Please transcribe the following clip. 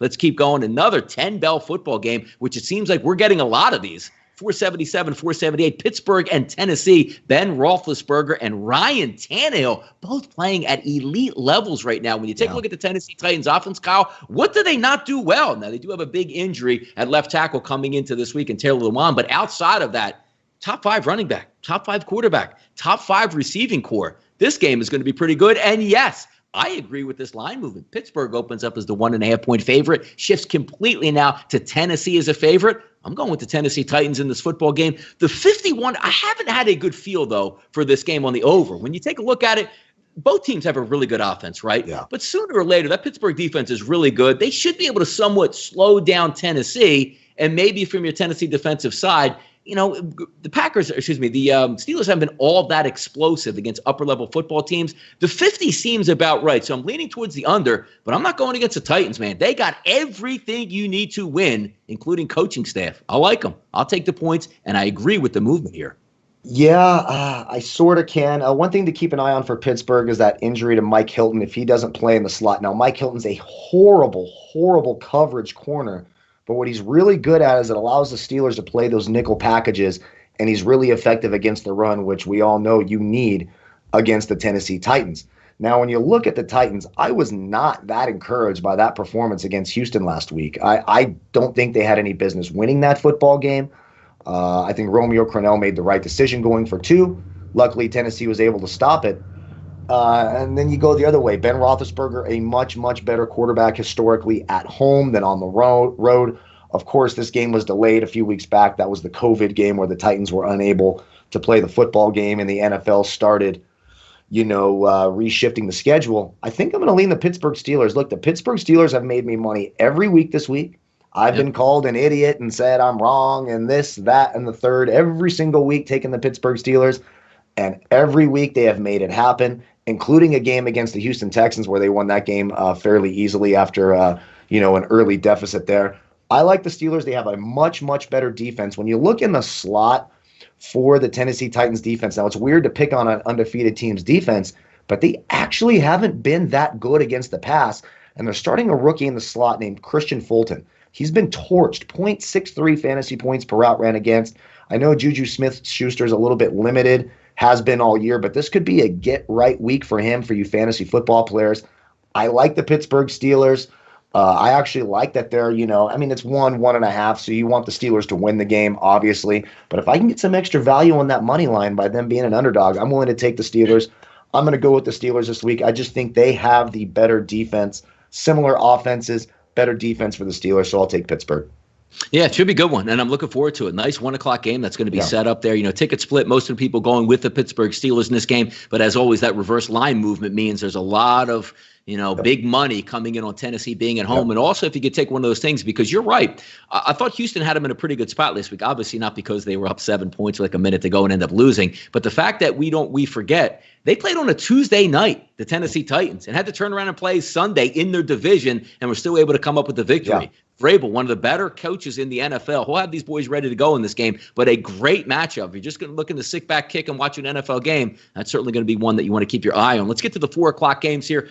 Let's keep going. Another 10-bell football game, which it seems like we're getting a lot of these. 477, 478, Pittsburgh and Tennessee. Ben Roethlisberger and Ryan Tannehill both playing at elite levels right now. When you take a look at the Tennessee Titans offense, Kyle, what do they not do well? Now, they do have a big injury at left tackle coming into this week in Taylor Lewan, but outside of that, top 5 running back, top 5 quarterback, top 5 receiving core. This game is going to be pretty good. And yes, I agree with this line movement. Pittsburgh opens up as the 1.5-point favorite, shifts completely now to Tennessee as a favorite. I'm going with the Tennessee Titans in this football game. The 51, I haven't had a good feel, though, for this game on the over. When you take a look at it, both teams have a really good offense, right? Yeah. But sooner or later, that Pittsburgh defense is really good. They should be able to somewhat slow down Tennessee, and maybe from your Tennessee defensive side, the Steelers haven't been all that explosive against upper-level football teams. The 50 seems about right, so I'm leaning towards the under, but I'm not going against the Titans, man. They got everything you need to win, including coaching staff. I like them. I'll take the points, and I agree with the movement here. Yeah, I sort of can. One thing to keep an eye on for Pittsburgh is that injury to Mike Hilton if he doesn't play in the slot. Now, Mike Hilton's a horrible, horrible coverage corner. But what he's really good at is it allows the Steelers to play those nickel packages, and he's really effective against the run, which we all know you need against the Tennessee Titans. Now, when you look at the Titans, I was not that encouraged by that performance against Houston last week. I don't think they had any business winning that football game. I think Romeo Crennel made the right decision going for 2. Luckily, Tennessee was able to stop it. And then you go the other way. Ben Roethlisberger, a much, much better quarterback historically at home than on the road. Of course, this game was delayed a few weeks back. That was the COVID game where the Titans were unable to play the football game, and the NFL started, reshifting the schedule. I think I'm going to lean the Pittsburgh Steelers. Look, the Pittsburgh Steelers have made me money every week this week. I've been called an idiot and said I'm wrong and this, that, and the third every single week taking the Pittsburgh Steelers. And every week they have made it happen, including a game against the Houston Texans where they won that game fairly easily after, an early deficit there. I like the Steelers. They have a much, much better defense. When you look in the slot for the Tennessee Titans defense, now it's weird to pick on an undefeated team's defense, but they actually haven't been that good against the pass. And they're starting a rookie in the slot named Christian Fulton. He's been torched, 0.63 fantasy points per route ran against. I know Juju Smith-Schuster's a little bit limited, has been all year, but this could be a get-right week for him, for you fantasy football players. I like the Pittsburgh Steelers. I actually like that they're, it's 1.5, so you want the Steelers to win the game, obviously. But if I can get some extra value on that money line by them being an underdog, I'm willing to take the Steelers. I'm going to go with the Steelers this week. I just think they have the better defense, similar offenses, better defense for the Steelers, so I'll take Pittsburgh. Yeah, it should be a good one, and I'm looking forward to it. Nice 1 o'clock game that's going to be set up there. Ticket split, most of the people going with the Pittsburgh Steelers in this game, but as always, that reverse line movement means there's a lot of big money coming in on Tennessee being at home. And also, if you could take one of those things, because you're right, I thought Houston had them in a pretty good spot this week, obviously not because they were up 7 points with like a minute to go and end up losing, but the fact that we forget, they played on a Tuesday night, the Tennessee Titans, and had to turn around and play Sunday in their division, and were still able to come up with the victory. Yeah. Vrabel, one of the better coaches in the NFL. He'll have these boys ready to go in this game, but a great matchup. If you're just going to look in the sit back kick and watch an NFL game, that's certainly going to be one that you want to keep your eye on. Let's get to the 4 o'clock games here.